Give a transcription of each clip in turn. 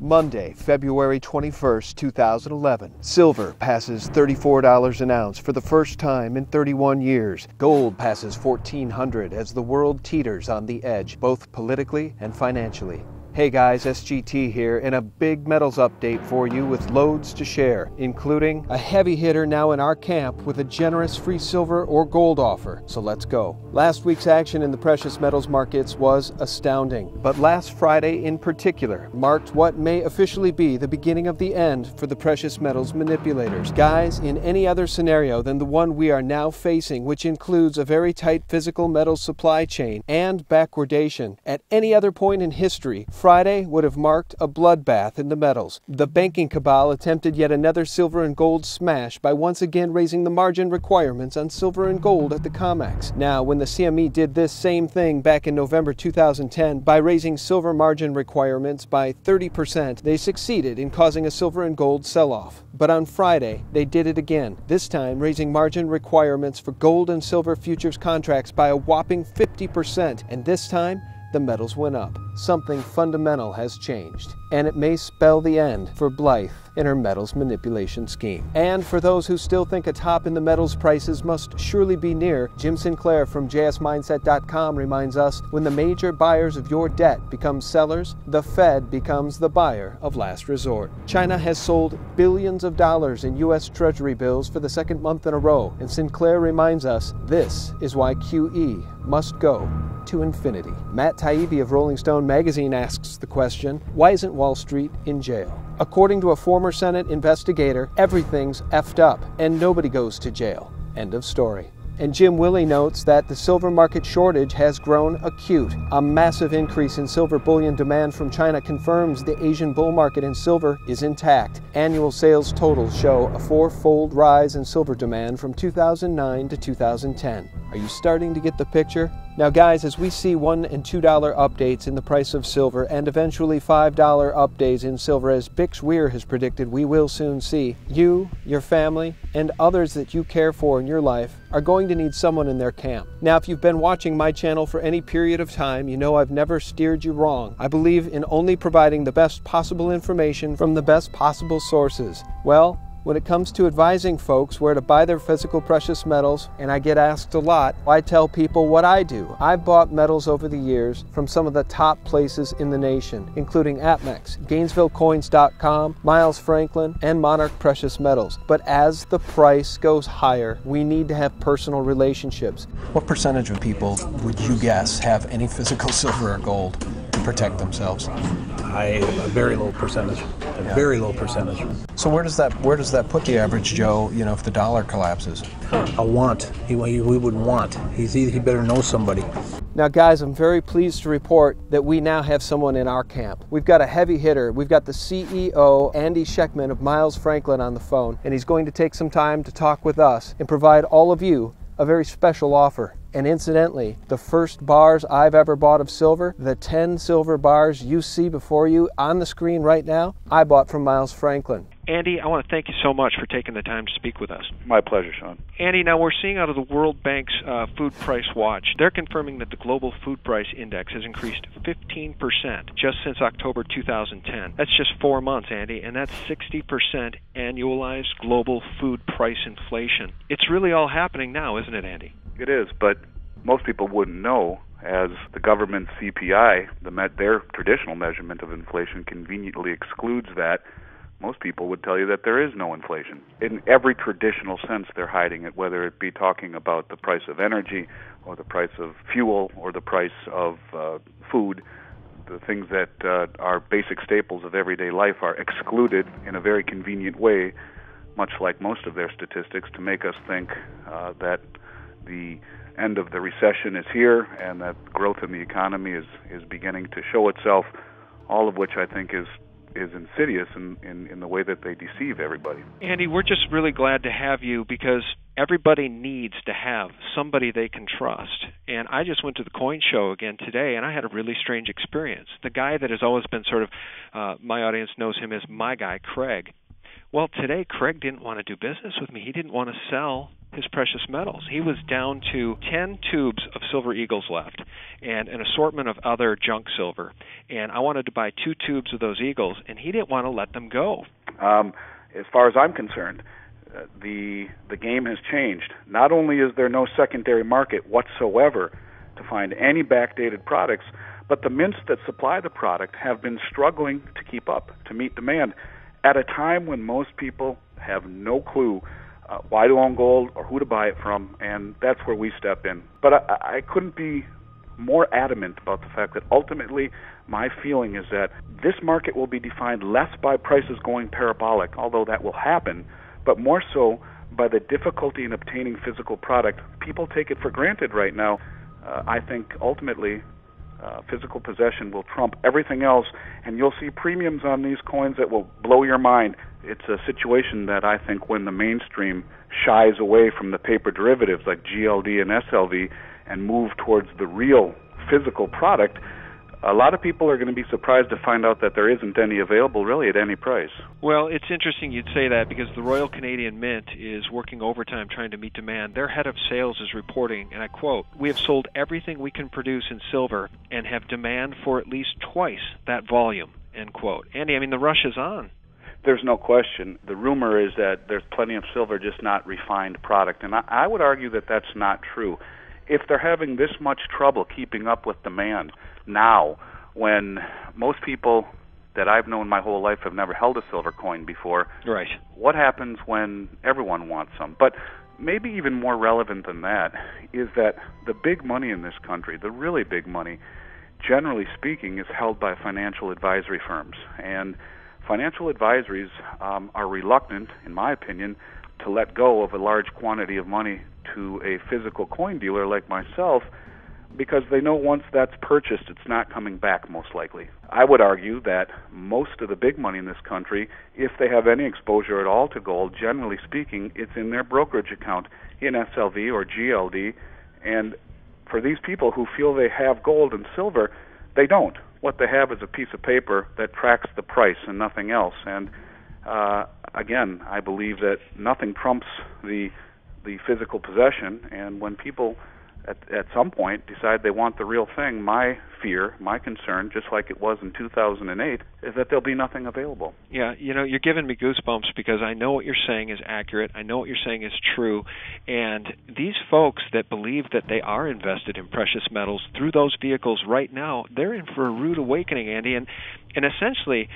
Monday, February 21st, 2011. Silver passes $34 an ounce for the first time in 31 years. Gold passes $1,400 as the world teeters on the edge, both politically and financially. Hey guys, SGT here, and a big metals update for you with loads to share, including a heavy hitter now in our camp with a generous free silver or gold offer. So let's go. Last week's action in the precious metals markets was astounding, but last Friday in particular marked what may officially be the beginning of the end for the precious metals manipulators. Guys, in any other scenario than the one we are now facing, which includes a very tight physical metals supply chain and backwardation, at any other point in history, Friday would have marked a bloodbath in the metals. The banking cabal attempted yet another silver and gold smash by once again raising the margin requirements on silver and gold at the COMEX. Now, when the CME did this same thing back in November 2010 by raising silver margin requirements by 30%, they succeeded in causing a silver and gold sell-off. But on Friday, they did it again, this time raising margin requirements for gold and silver futures contracts by a whopping 50%, and this time, the metals went up. Something fundamental has changed, and it may spell the end for Blythe and her metals manipulation scheme. And for those who still think a top in the metals prices must surely be near, Jim Sinclair from JSMindset.com reminds us, when the major buyers of your debt become sellers, the Fed becomes the buyer of last resort. China has sold billions of dollars in U.S. Treasury bills for the second month in a row, and Sinclair reminds us this is why QE must go to infinity. Matt Taibbi of Rolling Stone magazine asks the question, why isn't Wall Street in jail? According to a former Senate investigator, everything's effed up and nobody goes to jail. End of story. And Jim Willey notes that the silver market shortage has grown acute. A massive increase in silver bullion demand from China confirms the Asian bull market in silver is intact. Annual sales totals show a four-fold rise in silver demand from 2009 to 2010. Are you starting to get the picture? Now guys, as we see $1 and $2 updates in the price of silver and eventually $5 updates in silver as Bix Weir has predicted we will soon see, you, your family, and others that you care for in your life are going to need someone in their camp. Now if you've been watching my channel for any period of time, you know I've never steered you wrong. I believe in only providing the best possible information from the best possible sources. Well, when it comes to advising folks where to buy their physical precious metals, and I get asked a lot, I tell people what I do. I've bought metals over the years from some of the top places in the nation, including APMEX, GainesvilleCoins.com, Miles Franklin, and Monarch Precious Metals. But as the price goes higher, we need to have personal relationships. What percentage of people would you guess have any physical silver or gold to protect themselves? A very low percentage. Very low percentage. So where does that put the average Joe, you know, if the dollar collapses? A want. He would want. He better know somebody. Now guys, I'm very pleased to report that we now have someone in our camp. We've got a heavy hitter. We've got the CEO, Andy Schectman of Miles Franklin on the phone, and he's going to take some time to talk with us and provide all of you a very special offer. And incidentally, the first bars I've ever bought of silver, the 10 silver bars you see before you on the screen right now, I bought from Miles Franklin. Andy, I want to thank you so much for taking the time to speak with us. My pleasure, Sean. Andy, now we're seeing out of the World Bank's Food Price Watch, they're confirming that the global food price index has increased 15% just since October 2010. That's just 4 months, Andy, and that's 60% annualized global food price inflation. It's really all happening now, isn't it, Andy? It is, but most people wouldn't know, as the government CPI, their traditional measurement of inflation, conveniently excludes that. Most people would tell you that there is no inflation. In every traditional sense, they're hiding it, whether it be talking about the price of energy or the price of fuel or the price of food. The things that are basic staples of everyday life are excluded in a very convenient way, much like most of their statistics, to make us think that the end of the recession is here and that growth in the economy is beginning to show itself, all of which I think is insidious in the way that they deceive everybody. Andy, we're just really glad to have you because everybody needs to have somebody they can trust. And I just went to the coin show again today, and I had a really strange experience. The guy that has always been sort of, my audience knows him as my guy, Craig, Well, today Craig didn't want to do business with me. He didn't want to sell his precious metals. He was down to 10 tubes of Silver Eagles left and an assortment of other junk silver. And I wanted to buy 2 tubes of those Eagles, and he didn't want to let them go. As far as I'm concerned, the game has changed. Not only is there no secondary market whatsoever to find any backdated products, but the mints that supply the product have been struggling to keep up, to meet demand, at a time when most people have no clue why to own gold or who to buy it from, and that's where we step in. But I couldn't be more adamant about the fact that ultimately my feeling is that this market will be defined less by prices going parabolic, although that will happen, but more so by the difficulty in obtaining physical product. People take it for granted right now. I think ultimately physical possession will trump everything else, and you'll see premiums on these coins that will blow your mind. It's a situation that I think when the mainstream shies away from the paper derivatives like GLD and SLV and move towards the real physical product, a lot of people are going to be surprised to find out that there isn't any available really at any price. Well, it's interesting you'd say that because the Royal Canadian Mint is working overtime trying to meet demand. Their head of sales is reporting, and I quote, "We have sold everything we can produce in silver and have demand for at least twice that volume," end quote. Andy, I mean, the rush is on. There's no question. The rumor is that there's plenty of silver, just not refined product, and I would argue that that's not true. If they're having this much trouble keeping up with demand now, when most people that I've known my whole life have never held a silver coin before, right? What happens when everyone wants some? But maybe even more relevant than that is that the big money in this country, the really big money, generally speaking, is held by financial advisory firms. And financial advisories are reluctant, in my opinion, to let go of a large quantity of money to a physical coin dealer like myself, because they know once that's purchased, it's not coming back most likely. I would argue that most of the big money in this country, if they have any exposure at all to gold, generally speaking, it's in their brokerage account in SLV or GLD. And for these people who feel they have gold and silver, they don't. What they have is a piece of paper that tracks the price and nothing else. And again, I believe that nothing trumps the physical possession, and when people at some point decide they want the real thing, my fear, my concern, just like it was in 2008, is that there'll be nothing available. Yeah, you know, you're giving me goosebumps because I know what you're saying is accurate. I know what you're saying is true. And these folks that believe that they are invested in precious metals through those vehicles right now, they're in for a rude awakening, Andy. And essentially,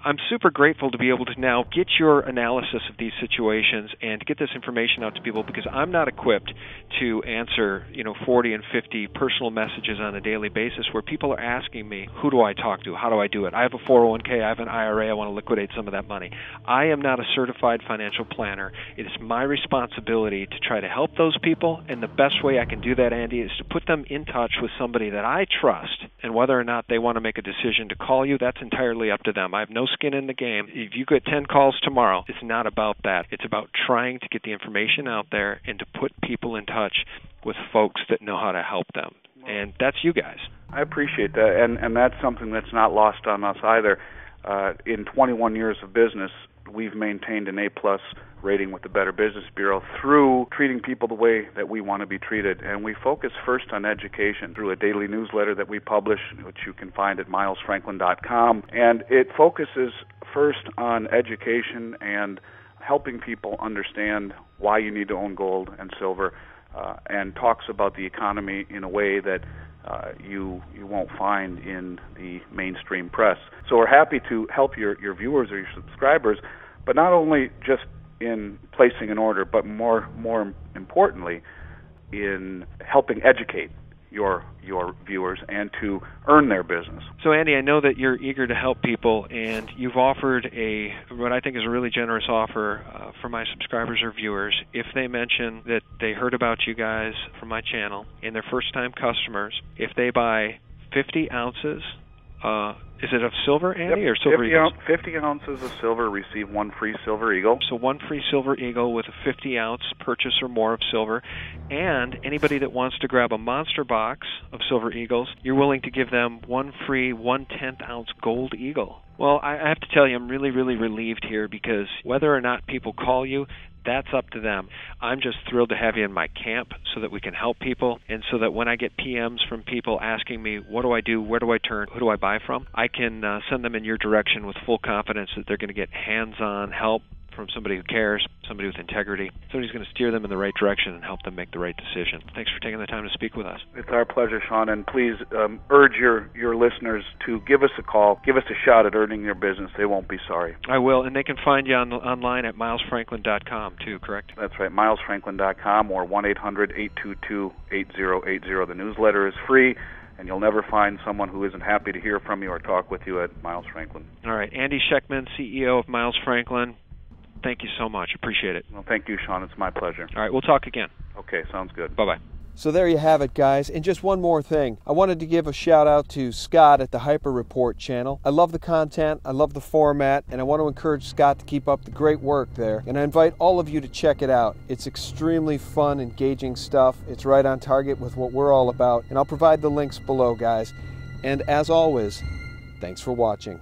I'm super grateful to be able to now get your analysis of these situations and to get this information out to people, because I'm not equipped to answer, 40 and 50 personal messages on a daily basis where people are asking me, who do I talk to? How do I do it? I have a 401k, I have an IRA, I want to liquidate some of that money. I am not a certified financial planner. It is my responsibility to try to help those people, and the best way I can do that, Andy, is to put them in touch with somebody that I trust, and whether or not they want to make a decision to call you, that's entirely up to them. I have no skin in the game. If you get 10 calls tomorrow, it's not about that. It's about trying to get the information out there and to put people in touch with folks that know how to help them. And that's you guys. I appreciate that, and that's something that's not lost on us either. In 21 years of business, we've maintained an A+ rating with the Better Business Bureau through treating people the way that we want to be treated. And we focus first on education through a daily newsletter that we publish, which you can find at milesfranklin.com. And it focuses first on education and helping people understand why you need to own gold and silver, and talks about the economy in a way that you won't find in the mainstream press. So we're happy to help your viewers or your subscribers, but not only just in placing an order, but more importantly, in helping educate your viewers and to earn their business. So Andy, I know that you're eager to help people, and you've offered what I think is a really generous offer for my subscribers or viewers. If they mention that they heard about you guys from my channel and they're first-time customers, if they buy 50 ounces, is it of silver, Andy, or silver eagles? 50 ounces of silver, receive one free silver eagle. So one free silver eagle with a 50-ounce purchase or more of silver. And anybody that wants to grab a monster box of silver eagles, you're willing to give them one free 1/10-ounce gold eagle. Well, I have to tell you, I'm really, really relieved here, because whether or not people call you, that's up to them. I'm just thrilled to have you in my camp so that we can help people, and so that when I get PMs from people asking me, what do I do, where do I turn, who do I buy from, I can send them in your direction with full confidence that they're going to get hands-on help from somebody who cares, somebody with integrity, somebody who's going to steer them in the right direction and help them make the right decision. Thanks for taking the time to speak with us. It's our pleasure, Sean, and please urge your listeners to give us a call, give us a shot at earning your business. They won't be sorry. I will, and they can find you online at milesfranklin.com too, correct? That's right, milesfranklin.com or 1-800-822-8080. The newsletter is free, and you'll never find someone who isn't happy to hear from you or talk with you at Miles Franklin. All right, Andy Schectman, CEO of Miles Franklin. Thank you so much. Appreciate it. Well, thank you, Sean. It's my pleasure. All right, we'll talk again. Okay, sounds good. Bye-bye. So there you have it, guys. And just one more thing. I wanted to give a shout out to Scott at the Hyper Report channel. I love the content, I love the format, and I want to encourage Scott to keep up the great work there. And I invite all of you to check it out. It's extremely fun, engaging stuff. It's right on target with what we're all about. And I'll provide the links below, guys. And as always, thanks for watching.